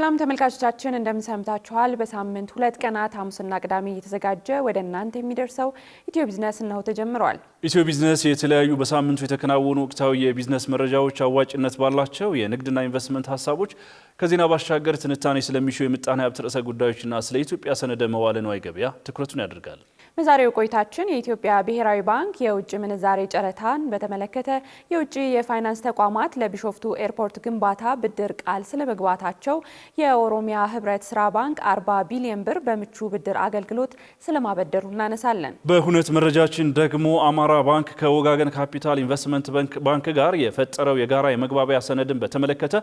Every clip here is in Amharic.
ሰላም ተመልካቾቻችን እንደምን ሰምታችኋል? በሳምንት ሁለት ቀናት ሐሙስና ቅዳሜ እየተዘጋጀ ወደ እናንተ የሚደርሰው ኢትዮ ቢዝነስ ነው ተጀምሯል። ኢትዮ ቢዝነስ የተለያዩ በሳምንቱ የተከናወኑ ወቅታዊ የቢዝነስ መረጃዎች፣ አዋጭነት ባላቸው የንግድና ኢንቨስትመንት ሀሳቦች ከዜና ባሻገር ትንታኔ ስለሚሹ የምጣኔ ሀብት ርዕሰ ጉዳዮችና ስለ ኢትዮጵያ ሰነደ መዋዕለ ንዋይ ገበያ ትኩረቱን ያደርጋል። በዛሬው ቆይታችን የኢትዮጵያ ብሔራዊ ባንክ የውጭ ምንዛሬ ጨረታን በተመለከተ የውጭ የፋይናንስ ተቋማት ለቢሾፍቱ ኤርፖርት ግንባታ ብድር ቃል ስለመግባታቸው፣ የኦሮሚያ ህብረት ስራ ባንክ 40 ቢሊዮን ብር በምቹ ብድር አገልግሎት ስለማበደሩ እናነሳለን። በሁነት መረጃችን ደግሞ አማራ ባንክ ከወጋገን ካፒታል ኢንቨስትመንት ባንክ ጋር የፈጠረው የጋራ የመግባቢያ ሰነድን በተመለከተ፣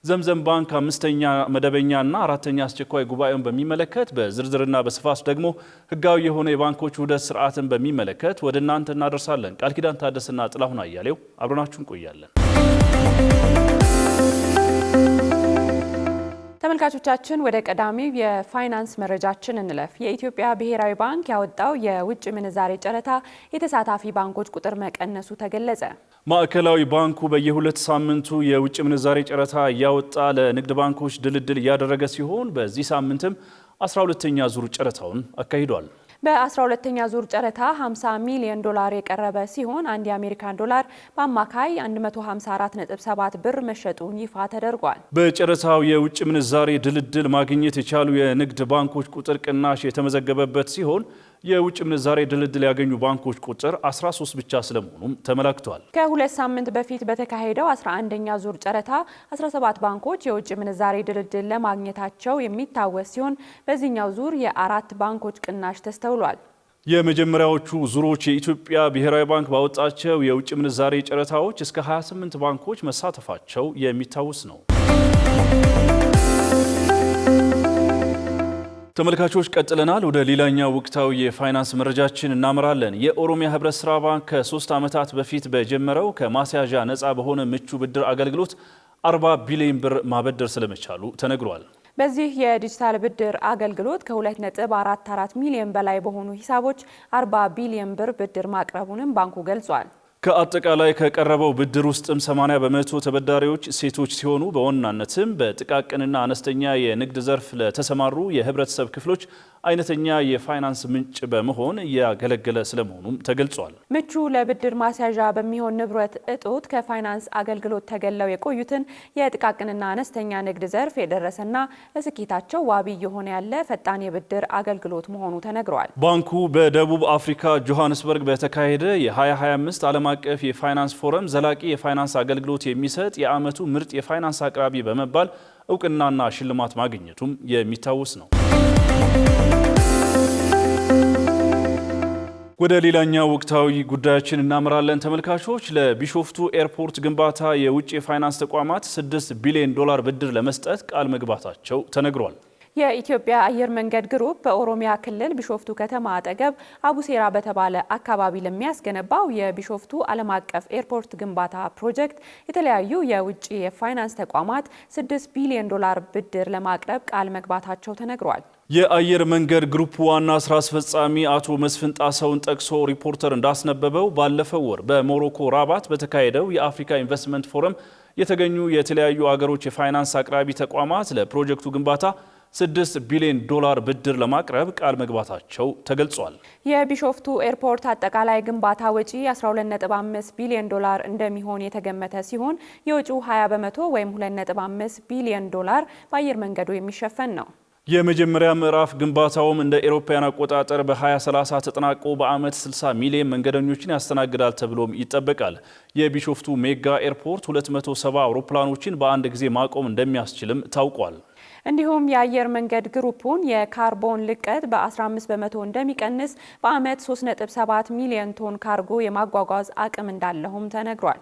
ዘምዘም ባንክ 5ኛ መደበኛና 4ኛ አስቸኳይ ጉባኤውን በሚመለከት በዝርዝርና በስፋት ደግሞ ህጋዊ የሆነ የባንኮች ውህደት ስርዓትን በሚመለከት ወደ እናንተ እናደርሳለን። ቃል ኪዳን ታደሰና ጥላሁን አያሌው አብረናችሁን ቆያለን። ተመልካቾቻችን ወደ ቀዳሚው የፋይናንስ መረጃችን እንለፍ። የኢትዮጵያ ብሔራዊ ባንክ ያወጣው የውጭ ምንዛሬ ጨረታ የተሳታፊ ባንኮች ቁጥር መቀነሱ ተገለጸ። ማዕከላዊ ባንኩ በየሁለት ሳምንቱ የውጭ ምንዛሬ ጨረታ እያወጣ ለንግድ ባንኮች ድልድል እያደረገ ሲሆን በዚህ ሳምንትም 12ኛ ዙር ጨረታውን አካሂዷል። በ12ኛ ዙር ጨረታ 50 ሚሊዮን ዶላር የቀረበ ሲሆን አንድ የአሜሪካን ዶላር በአማካይ 154.7 ብር መሸጡን ይፋ ተደርጓል። በጨረታው የውጭ ምንዛሬ ድልድል ማግኘት የቻሉ የንግድ ባንኮች ቁጥር ቅናሽ የተመዘገበበት ሲሆን የውጭ ምንዛሬ ድልድል ያገኙ ባንኮች ቁጥር 13 ብቻ ስለመሆኑም ተመላክቷል። ከሁለት ሳምንት በፊት በተካሄደው 11ኛ ዙር ጨረታ 17 ባንኮች የውጭ ምንዛሬ ድልድል ለማግኘታቸው የሚታወስ ሲሆን በዚህኛው ዙር የአራት ባንኮች ቅናሽ ተስተውሏል። የመጀመሪያዎቹ ዙሮች የኢትዮጵያ ብሔራዊ ባንክ ባወጣቸው የውጭ ምንዛሬ ጨረታዎች እስከ 28 ባንኮች መሳተፋቸው የሚታወስ ነው። ተመልካቾች ቀጥለናል። ወደ ሌላኛው ወቅታዊ የፋይናንስ መረጃችን እናመራለን። የኦሮሚያ ህብረት ስራ ባንክ ከ3 ዓመታት በፊት በጀመረው ከማስያዣ ነፃ በሆነ ምቹ ብድር አገልግሎት 40 ቢሊዮን ብር ማበደር ስለመቻሉ ተነግሯል። በዚህ የዲጂታል ብድር አገልግሎት ከ2.44 ሚሊዮን በላይ በሆኑ ሂሳቦች 40 ቢሊዮን ብር ብድር ማቅረቡንም ባንኩ ገልጿል። ከአጠቃላይ ከቀረበው ብድር ውስጥም 80 በመቶ ተበዳሪዎች ሴቶች ሲሆኑ በዋናነትም በጥቃቅንና አነስተኛ የንግድ ዘርፍ ለተሰማሩ የህብረተሰብ ክፍሎች አይነተኛ የፋይናንስ ምንጭ በመሆን እያገለገለ ስለመሆኑም ተገልጿል። ምቹ ለብድር ማስያዣ በሚሆን ንብረት እጦት ከፋይናንስ አገልግሎት ተገለው የቆዩትን የጥቃቅንና አነስተኛ ንግድ ዘርፍ የደረሰና ለስኬታቸው ዋቢ እየሆነ ያለ ፈጣን የብድር አገልግሎት መሆኑ ተነግሯል። ባንኩ በደቡብ አፍሪካ ጆሃንስበርግ በተካሄደ የ2025 ዓለም አቀፍ የፋይናንስ ፎረም ዘላቂ የፋይናንስ አገልግሎት የሚሰጥ የዓመቱ ምርጥ የፋይናንስ አቅራቢ በመባል እውቅናና ሽልማት ማግኘቱም የሚታወስ ነው። ወደ ሌላኛው ወቅታዊ ጉዳያችን እናመራለን። ተመልካቾች ለቢሾፍቱ ኤርፖርት ግንባታ የውጭ የፋይናንስ ተቋማት 6 ቢሊዮን ዶላር ብድር ለመስጠት ቃል መግባታቸው ተነግሯል። የኢትዮጵያ አየር መንገድ ግሩፕ በኦሮሚያ ክልል ቢሾፍቱ ከተማ አጠገብ አቡሴራ በተባለ አካባቢ ለሚያስገነባው የቢሾፍቱ ዓለም አቀፍ ኤርፖርት ግንባታ ፕሮጀክት የተለያዩ የውጭ የፋይናንስ ተቋማት 6 ቢሊዮን ዶላር ብድር ለማቅረብ ቃል መግባታቸው ተነግሯል። የአየር መንገድ ግሩፕ ዋና ስራ አስፈጻሚ አቶ መስፍን ጣሰውን ጠቅሶ ሪፖርተር እንዳስነበበው ባለፈው ወር በሞሮኮ ራባት በተካሄደው የአፍሪካ ኢንቨስትመንት ፎረም የተገኙ የተለያዩ አገሮች የፋይናንስ አቅራቢ ተቋማት ለፕሮጀክቱ ግንባታ 6 ቢሊዮን ዶላር ብድር ለማቅረብ ቃል መግባታቸው ተገልጿል። የቢሾፍቱ ኤርፖርት አጠቃላይ ግንባታ ወጪ 12.5 ቢሊዮን ዶላር እንደሚሆን የተገመተ ሲሆን የወጪው 20 በመቶ ወይም 2.5 ቢሊዮን ዶላር በአየር መንገዱ የሚሸፈን ነው። የመጀመሪያ ምዕራፍ ግንባታውም እንደ ኤሮፓያን አቆጣጠር በ2030 ተጠናቆ በዓመት 60 ሚሊዮን መንገደኞችን ያስተናግዳል ተብሎም ይጠበቃል። የቢሾፍቱ ሜጋ ኤርፖርት 270 አውሮፕላኖችን በአንድ ጊዜ ማቆም እንደሚያስችልም ታውቋል። እንዲሁም የአየር መንገድ ግሩፑን የካርቦን ልቀት በ15 በመቶ እንደሚቀንስ፣ በዓመት 3.7 ሚሊዮን ቶን ካርጎ የማጓጓዝ አቅም እንዳለውም ተነግሯል።